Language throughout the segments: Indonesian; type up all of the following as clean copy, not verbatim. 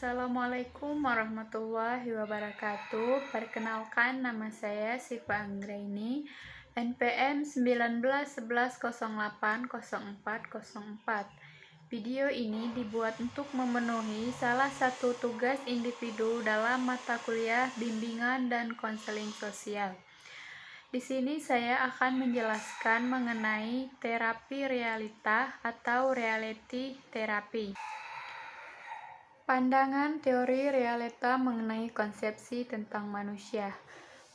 Assalamualaikum warahmatullahi wabarakatuh. Perkenalkan, nama saya Siva Anggraini, NPM 1911080404. Video ini dibuat untuk memenuhi salah satu tugas individu dalam mata kuliah bimbingan dan konseling sosial. Di sini saya akan menjelaskan mengenai terapi realita atau reality therapy. Pandangan teori realita mengenai konsepsi tentang manusia.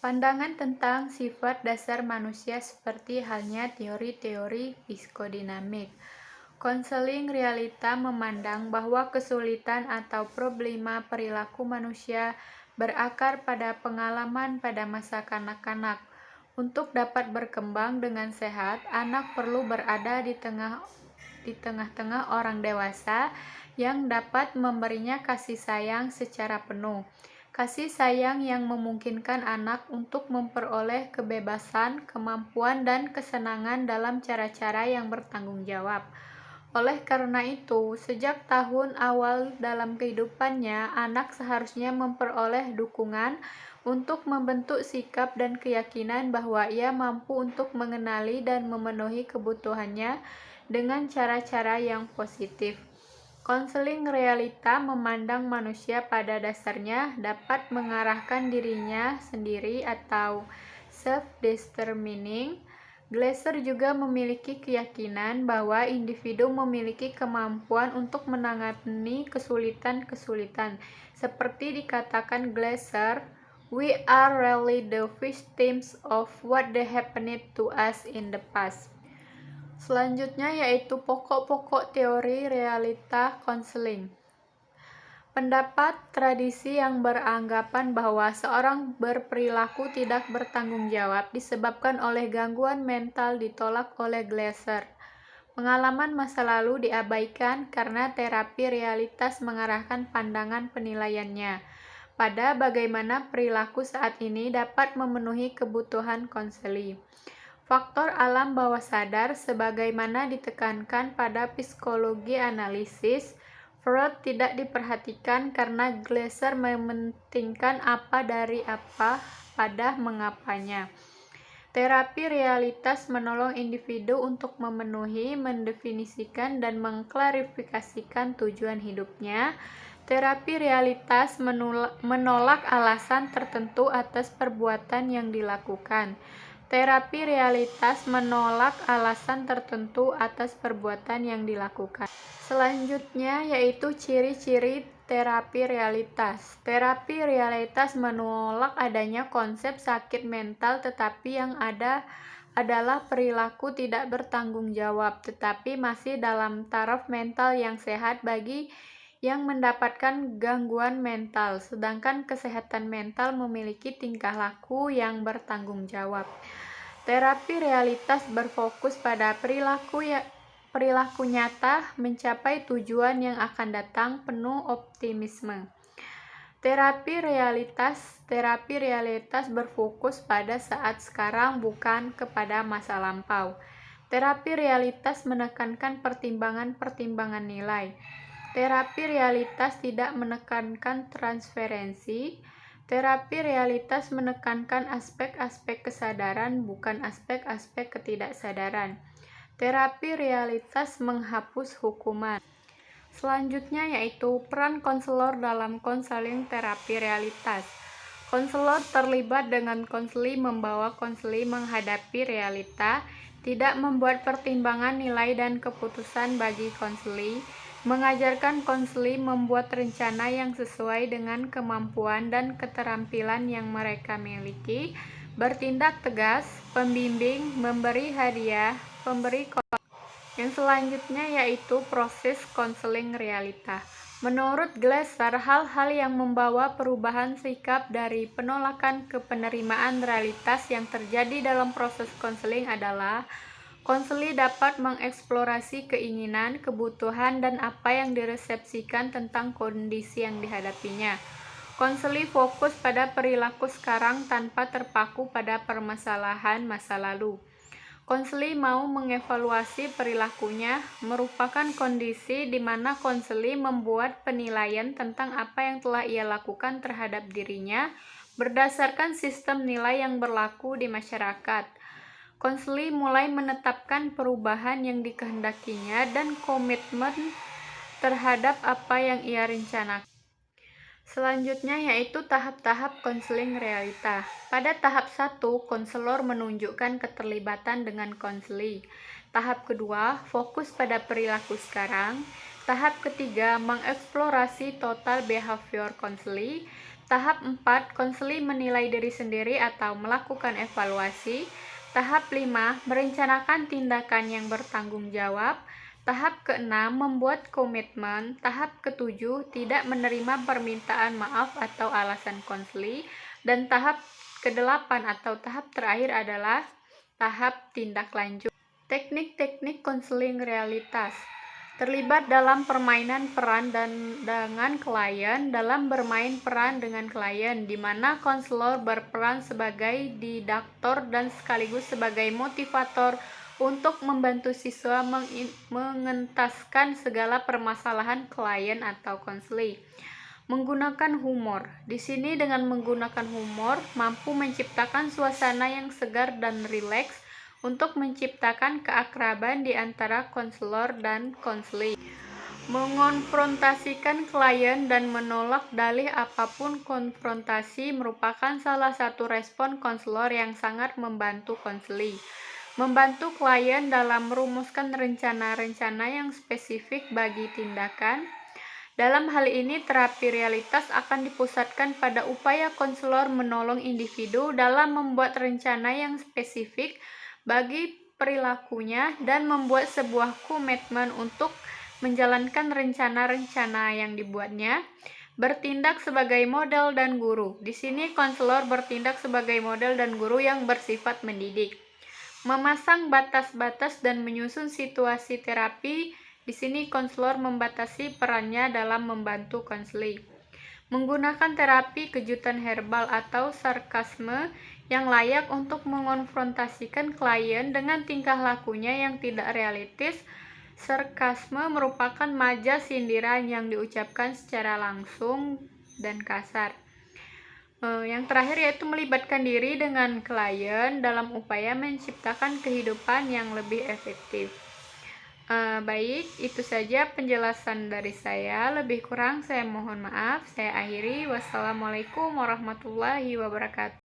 Pandangan tentang sifat dasar manusia seperti halnya teori-teori psikodinamik. Konseling realita memandang bahwa kesulitan atau problema perilaku manusia berakar pada pengalaman pada masa kanak-kanak. Untuk dapat berkembang dengan sehat, anak perlu berada di tengah-tengah orang dewasa yang dapat memberinya kasih sayang secara penuh. Kasih sayang yang memungkinkan anak untuk memperoleh kebebasan, kemampuan, dan kesenangan dalam cara-cara yang bertanggung jawab. Oleh karena itu, sejak tahun awal dalam kehidupannya, anak seharusnya memperoleh dukungan untuk membentuk sikap dan keyakinan bahwa ia mampu untuk mengenali dan memenuhi kebutuhannya dengan cara-cara yang positif. Konseling realita memandang manusia pada dasarnya dapat mengarahkan dirinya sendiri atau self-determining. Glasser juga memiliki keyakinan bahwa individu memiliki kemampuan untuk menangani kesulitan-kesulitan. Seperti dikatakan Glasser, "We are really the victims of what they happened to us in the past." Selanjutnya yaitu pokok-pokok teori realita konseling. Pendapat tradisi yang beranggapan bahwa seorang berperilaku tidak bertanggung jawab disebabkan oleh gangguan mental ditolak oleh Glasser. Pengalaman masa lalu diabaikan karena terapi realitas mengarahkan pandangan penilaiannya pada bagaimana perilaku saat ini dapat memenuhi kebutuhan konseli. Faktor alam bawah sadar sebagaimana ditekankan pada psikologi analisis, Freud tidak diperhatikan karena Glasser mementingkan apa dari apa pada mengapanya. Terapi realitas menolong individu untuk memenuhi, mendefinisikan, dan mengklarifikasikan tujuan hidupnya. Terapi realitas menolak alasan tertentu atas perbuatan yang dilakukan. Terapi realitas menolak alasan tertentu atas perbuatan yang dilakukan. Selanjutnya yaitu ciri-ciri terapi realitas. Terapi realitas menolak adanya konsep sakit mental, tetapi yang ada adalah perilaku tidak bertanggung jawab, tetapi masih dalam taraf mental yang sehat bagi yang mendapatkan gangguan mental, sedangkan kesehatan mental memiliki tingkah laku yang bertanggung jawab. Terapi realitas berfokus pada perilaku nyata mencapai tujuan yang akan datang penuh optimisme. Terapi realitas berfokus pada saat sekarang bukan kepada masa lampau. Terapi realitas menekankan pertimbangan-pertimbangan nilai. Terapi realitas tidak menekankan transferensi. Terapi realitas menekankan aspek-aspek kesadaran, bukan aspek-aspek ketidaksadaran. Terapi realitas menghapus hukuman. Selanjutnya yaitu peran konselor dalam konseling terapi realitas. Konselor terlibat dengan konseli membawa konseli menghadapi realita, tidak membuat pertimbangan nilai dan keputusan bagi konseli, mengajarkan konseli membuat rencana yang sesuai dengan kemampuan dan keterampilan yang mereka miliki, bertindak tegas, pembimbing, memberi hadiah, pemberi. Yang selanjutnya yaitu proses konseling realita. Menurut Glasser, hal-hal yang membawa perubahan sikap dari penolakan ke penerimaan realitas yang terjadi dalam proses konseling adalah konseli dapat mengeksplorasi keinginan, kebutuhan, dan apa yang diresepsikan tentang kondisi yang dihadapinya. Konseli fokus pada perilaku sekarang tanpa terpaku pada permasalahan masa lalu. Konseli mau mengevaluasi perilakunya, merupakan kondisi di mana konseli membuat penilaian tentang apa yang telah ia lakukan terhadap dirinya berdasarkan sistem nilai yang berlaku di masyarakat. Konseli mulai menetapkan perubahan yang dikehendakinya dan komitmen terhadap apa yang ia rencanakan. Selanjutnya yaitu tahap-tahap konseling realita. Pada tahap 1, konselor menunjukkan keterlibatan dengan konseli. Tahap kedua, fokus pada perilaku sekarang. Tahap ketiga, mengeksplorasi total behavior konseli. Tahap 4, konseli menilai diri sendiri atau melakukan evaluasi. Tahap 5, merencanakan tindakan yang bertanggung jawab. Tahap ke-6, membuat komitmen. Tahap ke-7, tidak menerima permintaan maaf atau alasan konseli. Dan tahap ke-8 atau tahap terakhir adalah tahap tindak lanjut. Teknik-teknik konseling realitas. Terlibat dalam permainan peran dengan klien. Dalam bermain peran dengan klien, di mana konselor berperan sebagai didaktor dan sekaligus sebagai motivator untuk membantu siswa mengentaskan segala permasalahan klien atau konseli. Menggunakan humor. Di sini dengan menggunakan humor mampu menciptakan suasana yang segar dan rileks untuk menciptakan keakraban di antara konselor dan konseli. Mengonfrontasikan klien dan menolak dalih apapun konfrontasi merupakan salah satu respon konselor yang sangat membantu konseli. Membantu klien dalam merumuskan rencana-rencana yang spesifik bagi tindakan. Dalam hal ini, terapi realitas akan dipusatkan pada upaya konselor menolong individu dalam membuat rencana yang spesifik bagi perilakunya dan membuat sebuah komitmen untuk menjalankan rencana-rencana yang dibuatnya. Bertindak sebagai model dan guru. Di sini konselor bertindak sebagai model dan guru yang bersifat mendidik. Memasang batas-batas dan menyusun situasi terapi. Di sini konselor membatasi perannya dalam membantu konseli. Menggunakan terapi kejutan herbal atau sarkasme yang layak untuk mengonfrontasikan klien dengan tingkah lakunya yang tidak realistis. Sarkasme merupakan majas sindiran yang diucapkan secara langsung dan kasar. Yang terakhir yaitu melibatkan diri dengan klien dalam upaya menciptakan kehidupan yang lebih efektif. Baik, itu saja penjelasan dari saya. Lebih kurang saya mohon maaf. Saya akhiri. Wassalamualaikum warahmatullahi wabarakatuh.